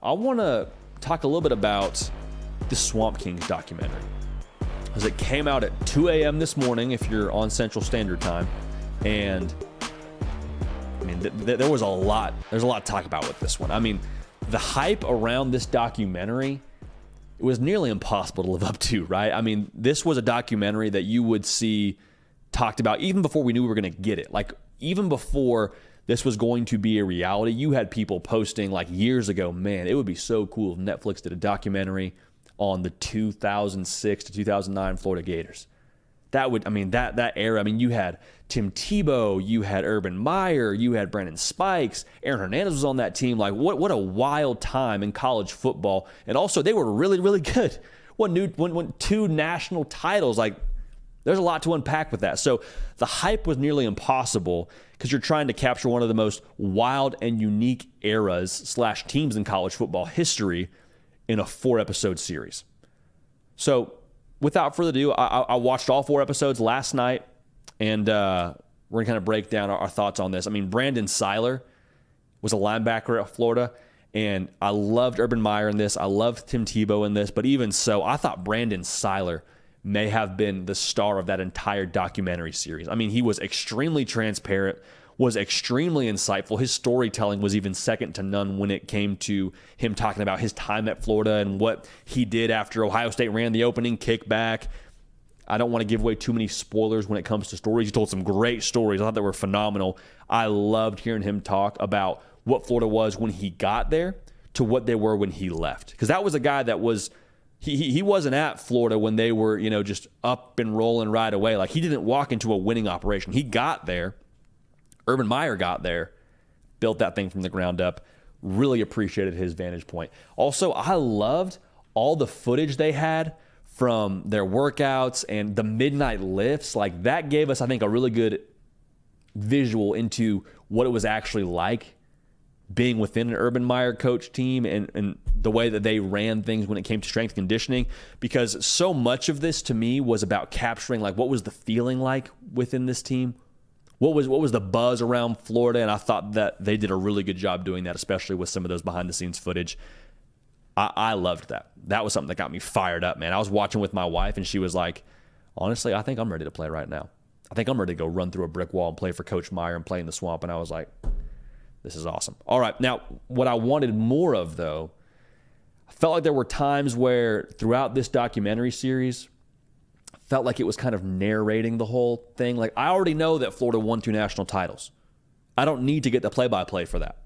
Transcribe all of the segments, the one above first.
I want to talk a little bit about the Swamp Kings documentary, as it came out at 2 a.m. this morning if you're on Central Standard Time. And I mean, there was a lot. There's a lot to talk about with this one. I mean, the hype around this documentary, it was nearly impossible to live up to, right? I mean, this was a documentary that you would see talked about even before we knew we were going to get it. Like, even before this was going to be a reality, you had people posting like years ago, man, it would be so cool if Netflix did a documentary on the 2006 to 2009 Florida Gators. That would, I mean, that era, I mean, you had Tim Tebow, you had Urban Meyer, you had Brandon Spikes, Aaron Hernandez was on that team. Like, what a wild time in college football. And also, they were really, really good. Won 2 national titles. Like, there's a lot to unpack with that. So the hype was nearly impossible because you're trying to capture one of the most wild and unique eras / teams in college football history in a 4-episode series. So without further ado, I watched all 4 episodes last night, and we're going to kind of break down our thoughts on this. I mean, Brandon Seiler was a linebacker at Florida, and I loved Urban Meyer in this. I loved Tim Tebow in this, but even so, I thought Brandon Seiler may have been the star of that entire documentary series. I mean, he was extremely transparent, was extremely insightful. His storytelling was even second to none when it came to him talking about his time at Florida and what he did after Ohio State ran the opening kickback. I don't want to give away too many spoilers when it comes to stories. He told some great stories. I thought they were phenomenal. I loved hearing him talk about what Florida was when he got there to what they were when he left. Because that was a guy that was, he wasn't at Florida when they were, just up and rolling right away. Like, he didn't walk into a winning operation. He got there. Urban Meyer got there, built that thing from the ground up, really appreciated his vantage point. Also, I loved all the footage they had from their workouts and the midnight lifts. Like, that gave us, I think, a really good visual into what it was actually like being within an Urban Meyer coach team and the way that they ran things when it came to strength conditioning, because so much of this to me was about capturing, like, what was the feeling like within this team? What was the buzz around Florida? And I thought that they did a really good job doing that, especially with some of those behind-the-scenes footage. I loved that. That was something that got me fired up, man. I was watching with my wife, and she was like, honestly, I think I'm ready to play right now. I think I'm ready to go run through a brick wall and play for Coach Meyer and play in the swamp. And I was like, this is awesome. All right, now, what I wanted more of, though, I felt like there were times where throughout this documentary series, felt like it was kind of narrating the whole thing. Like, I already know that Florida won 2 national titles. I don't need to get the play-by-play for that.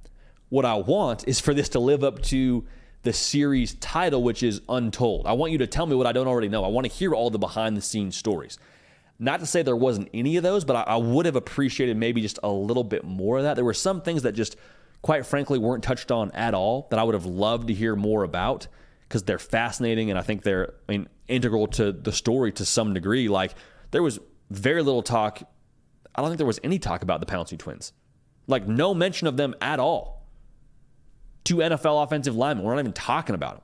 What I want is for this to live up to the series title, which is Untold. I want you to tell me what I don't already know. I want to hear all the behind-the-scenes stories. Not to say there wasn't any of those, but I would have appreciated maybe just a little bit more of that. There were some things that just, quite frankly, weren't touched on at all that I would have loved to hear more about, because they're fascinating, and I think they're, integral to the story to some degree. Like, there was very little talk. I don't think there was any talk about the Pouncey twins. Like, no mention of them at all. 2 NFL offensive linemen. We're not even talking about them.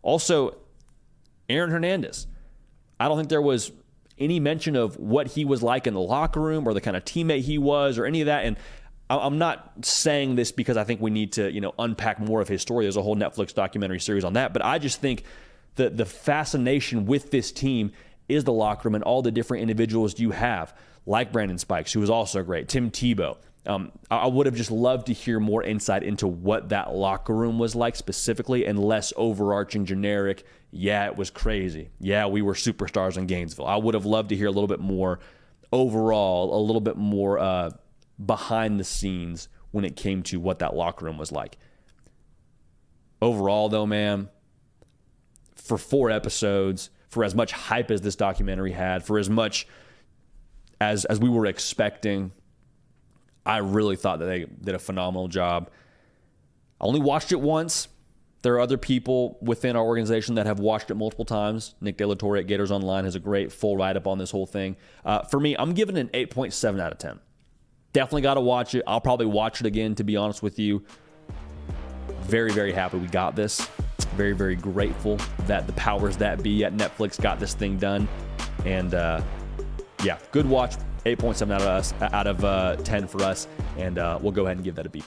Also, Aaron Hernandez. I don't think there was any mention of what he was like in the locker room or the kind of teammate he was or any of that. And I'm not saying this because I think we need to, unpack more of his story. There's a whole Netflix documentary series on that. But I just think that the fascination with this team is the locker room and all the different individuals you have, like Brandon Spikes, who was also great, Tim Tebow. I would have just loved to hear more insight into what that locker room was like specifically, and less overarching generic, yeah, it was crazy. Yeah, we were superstars in Gainesville. I would have loved to hear a little bit more overall, a little bit more behind the scenes when it came to what that locker room was like. Overall, though, man, for 4 episodes, for as much hype as this documentary had, for as much as we were expecting, I really thought that they did a phenomenal job. I only watched it once. There are other people within our organization that have watched it multiple times. Nick De La Torre at Gators Online has a great full write-up on this whole thing. For me, I'm giving it an 8.7 out of 10. Definitely got to watch it. I'll probably watch it again, to be honest with you. Very, very happy we got this. Very, very grateful that the powers that be at Netflix got this thing done. And yeah, good watch. 8.7 out of 10 for us. And we'll go ahead and give that a B+.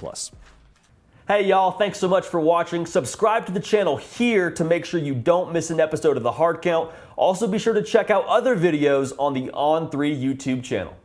Hey y'all, thanks so much for watching. Subscribe to the channel here to make sure you don't miss an episode of The Hard Count. Also be sure to check out other videos on the On3 YouTube channel.